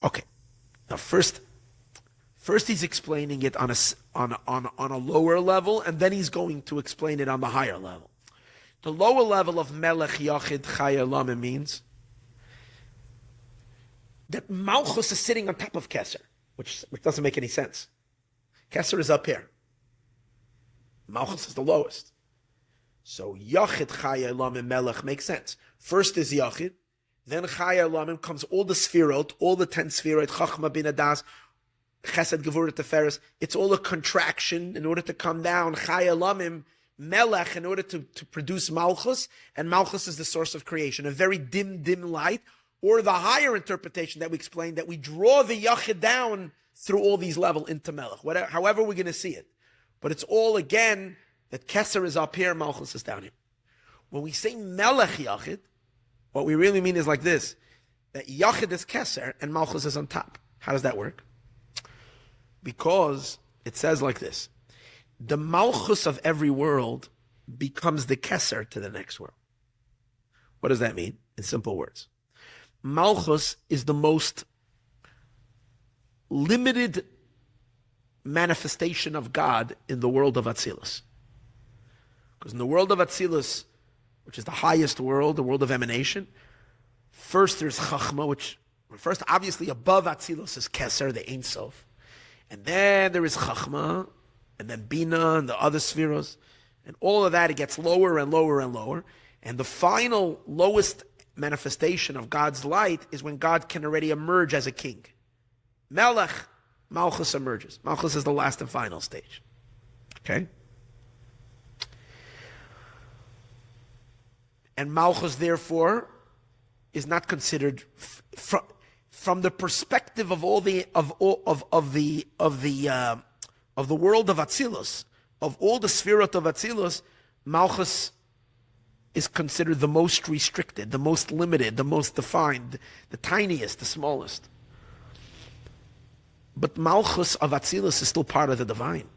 Okay. Now first he's explaining it on a lower level, and then he's going to explain it on the higher level. The lower level of Melech Yachid Chai Olamim means that Malchus is sitting on top of Kesser, which doesn't make any sense. Kesser is up here. Malchus is the lowest. So Yachid Chai Olamim Melech makes sense. First is Yachid, then Chai Olamim comes all the Sefirot, all the 10 Sefirot, Chachma bin Adas, Chesed Gevurah Teferes. It's all a contraction in order to come down. Chai Olamim Melech in order to produce Malchus, and Malchus is the source of creation, a very dim light, or the higher interpretation that we explained, that we draw the Yachid down through all these levels into Melech, however we're going to see it. But it's all, again, that Kesser is up here, Malchus is down here. When we say Melech Yachid, what we really mean is like this, that Yachid is Kesser and Malchus is on top. How does that work? Because it says like this, the Malchus of every world becomes the Kesser to the next world. What does that mean? In simple words. Malchus is the most limited manifestation of God in the world of Atzilus. Because in the world of Atzilus, which is the highest world, the world of emanation, first there's Chachma, which first obviously above Atzilus is Kesser, the Ein Sof. And then there is Chachma, and then Bina, and the other Sefiros. And all of that, it gets lower and lower and lower. And the final lowest manifestation of God's light is when God can already emerge as a king. Melech, Malchus emerges. Malchus is the last and final stage. Okay? And Malchus, therefore, is not considered from the perspective of all the world of Atzilus, of all the Sefirot of Atzilus, Malchus is considered the most restricted, the most limited, the most defined, the tiniest, the smallest. But Malchus of Atzilus is still part of the divine.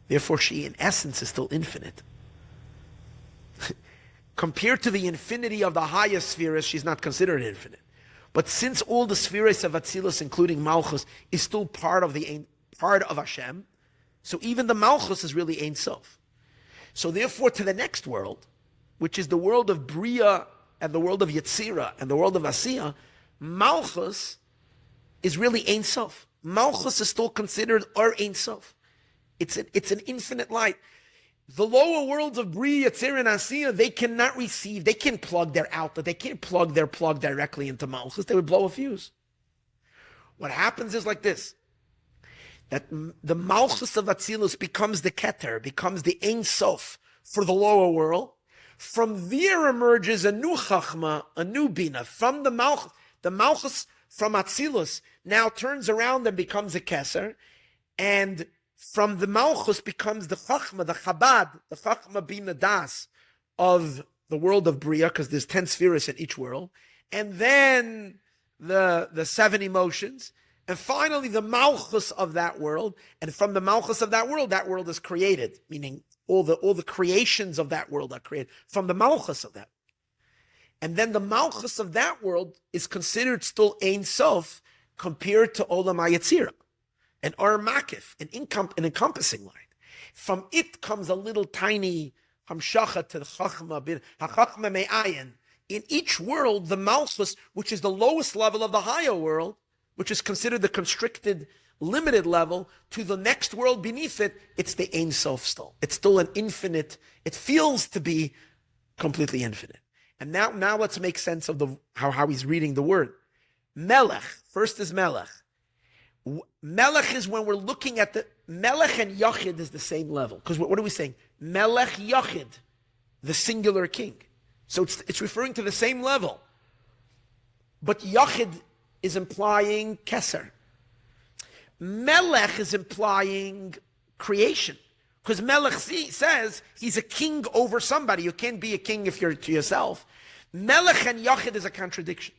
Therefore, she in essence is still infinite. Compared to the infinity of the highest spheres, she's not considered infinite. But since all the spheres of Atzilus, including Malchus, is still part of Hashem, so even the Malchus is really Ein Sof. So therefore, to the next world, which is the world of Bria and the world of Yetzirah and the world of Asiyah, Malchus is really Ein Sof. Malchus is still considered our Ein Sof. It's an infinite light. The lower worlds of Bria, Yetzirah, and Asiyah, they cannot receive, they can't plug their outlet, they can't plug their plug directly into Malchus, they would blow a fuse. What happens is like this, that the Malchus of Atzilus becomes the Keter, becomes the Ein Sof for the lower world. From there emerges a new Chachma, a new Bina. From the Malchus from Atzilus now turns around and becomes a Kesser, and from the Malchus becomes the Chachma, the Chabad, the Chachma Bina Das of the world of Bria, because there's 10 spheres in each world, and then the 7 emotions, and finally the Malchus of that world, and from the Malchus of that world is created, meaning all the creations of that world are created from the Malchus of that. And then the Malchus of that world is considered still Ein Sof compared to Olam HaYetzirah, an Or Makif, an encompassing light. From it comes a little tiny Hamshacha to the Chachma, HaChachma Maayon. In each world, the Malchus, which is the lowest level of the higher world, which is considered the constricted, limited level, to the next world beneath it, it's the Ein Sof still. It's still an infinite, it feels to be completely infinite. And now let's make sense of how he's reading the word. Melech, first is Melech. Melech is when we're looking at the, Melech and Yachid is the same level. Because what are we saying? Melech Yachid, the singular king. So it's referring to the same level. But Yachid is implying Kesser. Melech is implying creation. Because Melech says he's a king over somebody. You can't be a king if you're to yourself. Melech and Yachid is a contradiction.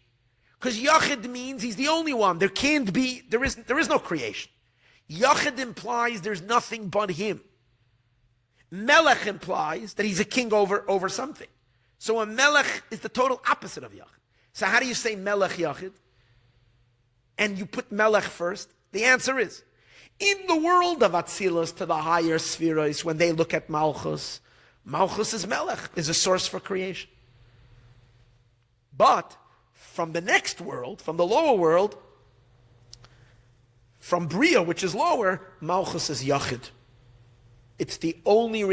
Because Yachid means he's the only one. There is no creation. Yachid implies there's nothing but him. Melech implies that he's a king over something. So a Melech is the total opposite of Yachid. So how do you say Melech Yachid? and you put Melech first? The answer is, in the world of Atzilus, to the higher spheres, when they look at Malchus, Malchus is Melech, is a source for creation. But from the next world, from the lower world, from Bria, which is lower, Malchus is Yachid. It's the only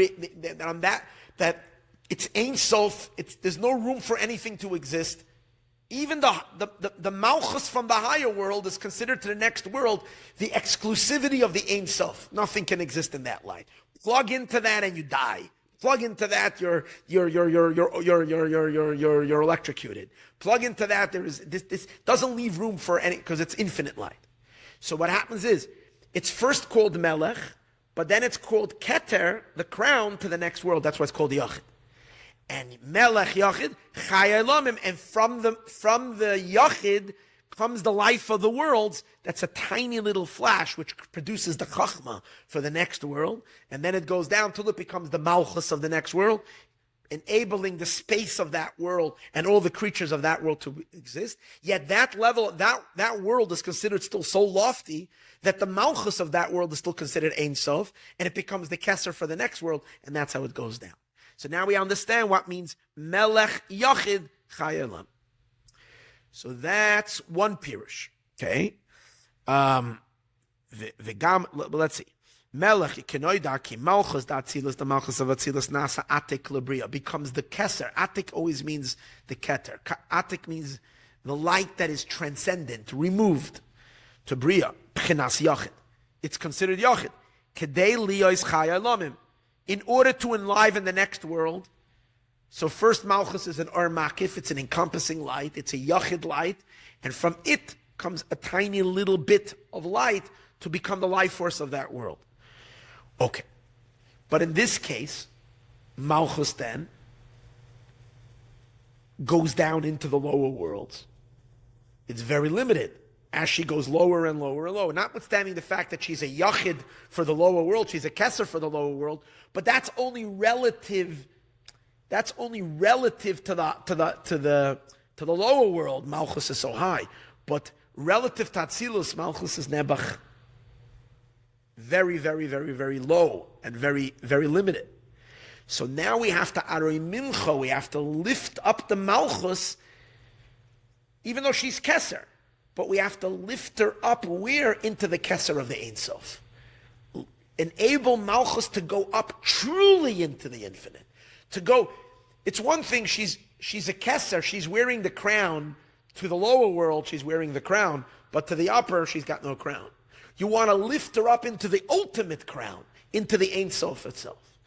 that it's Ein Sof. There's no room for anything to exist. Even the Malchus from the higher world is considered to the next world the exclusivity of the Ein Sof. Nothing can exist in that light. Plug into that and you die. Plug into that, you're electrocuted. Plug into that, this doesn't leave room for any, because it's infinite light. So what happens is, it's first called Melech, but then it's called Keter, the crown, to the next world. That's why it's called Yachid. And Melech Yachid Chai Olamim, and from the Yachid comes the life of the worlds. That's a tiny little flash which produces the Chachma for the next world, and then it goes down till it becomes the Malchus of the next world, enabling the space of that world and all the creatures of that world to exist. Yet that level, that world is considered still so lofty that the Malchus of that world is still considered Ein Sof, and it becomes the Kesser for the next world, and that's how it goes down. So now we understand what means Melech Yachid Chai Olamim. So that's one pirush. Okay. Let's see. Melech Kenoidaki Malchus D'Atzilus, the Malchus of Atzilus Nasa Atik L'Bria, becomes the Kesser. Atik always means the Keter. Atik means the light that is transcendent, removed to Bria. Pchinas Yachid. It's considered Yachid. Kedei Liyos Chai Olamim. In order to enliven the next world. So first Malchus is an Or Makif, it's an encompassing light, it's a Yachid light, and from it comes a tiny little bit of light to become the life force of that world. Okay. But in this case, Malchus then goes down into the lower worlds. It's very limited as she goes lower and lower and lower. Notwithstanding the fact that she's a Yachid for the lower world, she's a Kesser for the lower world, but that's only relative. That's only relative to the lower world. Malchus is so high, but relative to Atzilus, Malchus is Nebuch. Very, very, very, very low and very, very limited. So now we have to Aroi Mincha, we have to lift up the Malchus, even though she's Kesser, but we have to lift her up where? Into the Kesser of the Ein Sof. Enable Malchus to go up truly into the infinite. To go, it's one thing, she's a Kesser, she's wearing the crown. To the lower world, she's wearing the crown, but to the upper, she's got no crown. You want to lift her up into the ultimate crown, into the Ein Sof itself.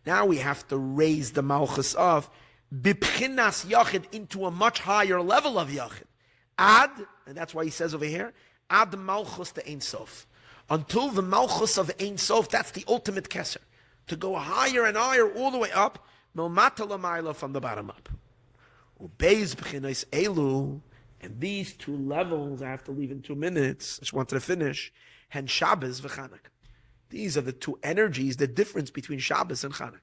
Now we have to raise the Malchus of Bipchinas Yachid into a much higher level of Yachid. Ad, and that's why he says over here, Ad Malchus to Ein Sof. Until the Malchus of Ein Sof, that's the ultimate Kesser. To go higher and higher, all the way up, Milmata L'mayla, from the bottom up. Ubeis B'chinas Elu, and these two levels, I have to leave in 2 minutes, I just wanted to finish, and Shabbos v'Chanukah. These are the two energies, the difference between Shabbos and Chanukah.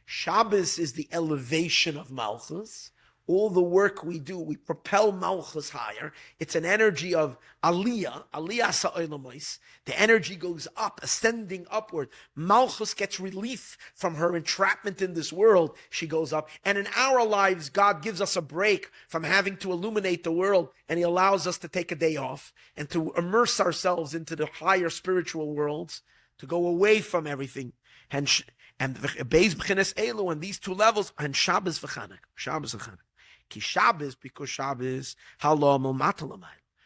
Shabbos is the elevation of Malchus. All the work we do, we propel Malchus higher. It's an energy of Aliyah Sa'olamais. The energy goes up, ascending upward. Malchus gets relief from her entrapment in this world. She goes up. And in our lives, God gives us a break from having to illuminate the world, and He allows us to take a day off and to immerse ourselves into the higher spiritual worlds, to go away from everything. And Beis B'chinas Elu, and these two levels, and Shabbos v'Chanukah. Shabbos v'Chanukah. Ki Shabbos, because Shabbos, halom u'matalamayl.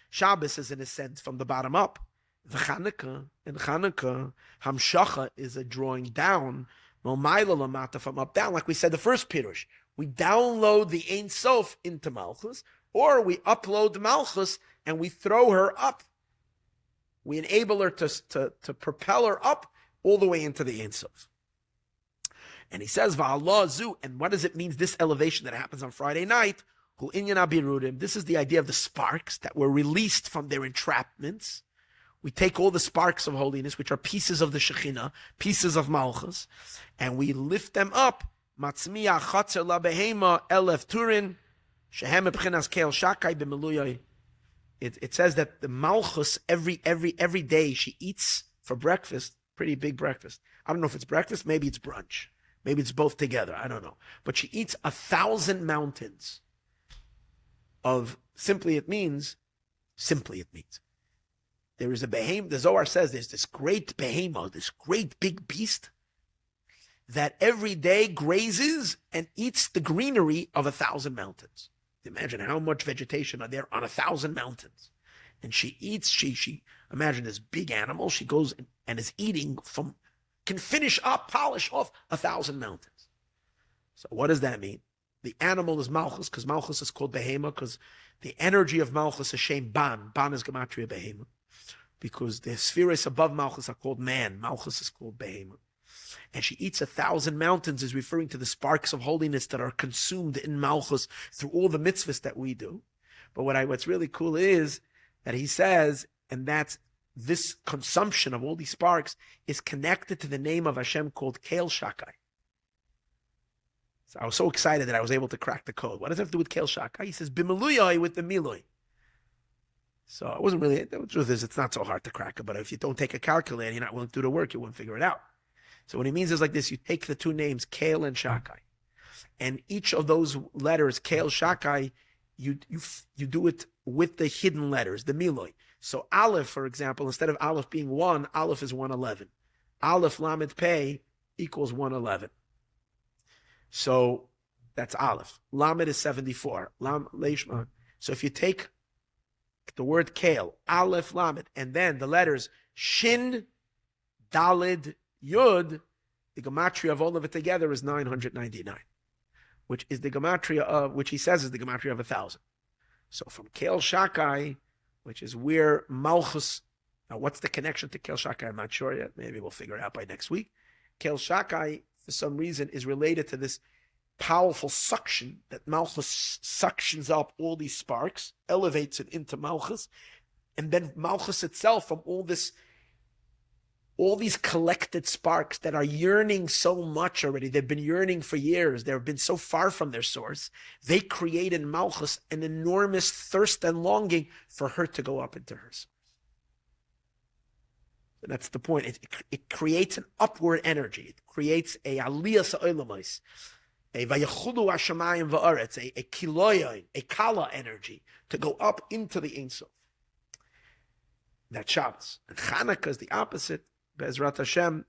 Shabbos is an ascent from the bottom up. The Chanukah, in Chanukah, Hamshacha is a drawing down, Momayla lamata, from up down. Like we said, the first pirush, we download the Ein Sof into Malchus, or we upload Malchus and we throw her up. We enable her to propel her up all the way into the Ein Sof. And he says, Va'allah zu, and what does it mean, this elevation that happens on Friday night? Hu inyan abirudim. This is the idea of the sparks that were released from their entrapments. We take all the sparks of holiness, which are pieces of the Shechinah, pieces of Malchus, and we lift them up. Matzmiya chatzer la behema elef turin Shehem b'chinas Keil Shakai b'meluyoi. It says that the Malchus every day she eats for breakfast, pretty big breakfast. I don't know if it's breakfast, maybe it's brunch. Maybe it's both together, I don't know. But she eats 1,000 mountains of, simply it means, there is a behemoth, the Zohar says there's this great behemoth, this great big beast that every day grazes and eats the greenery of 1,000 mountains. Imagine how much vegetation are there on 1,000 mountains. And she eats, she imagine this big animal, she goes and is eating can finish up, polish off 1,000 mountains. So what does that mean? The animal is Malchus, because Malchus is called Behemoth, because the energy of Malchus is Shem Ban. Ban is Gematria Behemoth. Because the spheres above Malchus are called man. Malchus is called Behemoth. And she eats 1,000 mountains is referring to the sparks of holiness that are consumed in Malchus through all the mitzvahs that we do. But what's really cool is that he says, and that's this consumption of all these sparks is connected to the name of Hashem called Keil Shakai. So I was so excited that I was able to crack the code. What does it have to do with Keil Shakai? He says, B'meluyoi with the miloi. So it wasn't really, the truth is it's not so hard to crack it, but if you don't take a calculator, you're not willing to do the work, you won't figure it out. So what he means is like this, you take the two names, Keil and Shakai, and each of those letters, Keil Shakai, you do it with the hidden letters, the miloi. So Aleph, for example, instead of Aleph being 1, Aleph is 111. Aleph Lamed Pei equals 111. So that's Aleph. Lamed is 74. So if you take the word Keil, Aleph Lamed, and then the letters Shin, Dalid, Yud, the gematria of all of it together is 999, which is the gematria of, which he says is the gematria of 1,000. So from Keil Shakai, which is where Malchus, now what's the connection to Keil Shakai? I'm not sure yet. Maybe we'll figure it out by next week. Keil Shakai, for some reason, is related to this powerful suction that Malchus suctions up all these sparks, elevates it into Malchus, and then Malchus itself from all these collected sparks that are yearning so much already. They've been yearning for years. They've been so far from their source. They create in Malchus an enormous thirst and longing for her to go up into her source. And that's the point. It creates an upward energy. It creates a aliyah sa'olamais, a vayachudu hashamayim va'aretz, a kiloyon, a kala energy to go up into the Ein Sof. That's Shabbos. And Chanukah is the opposite. Be'ezrat Hashem,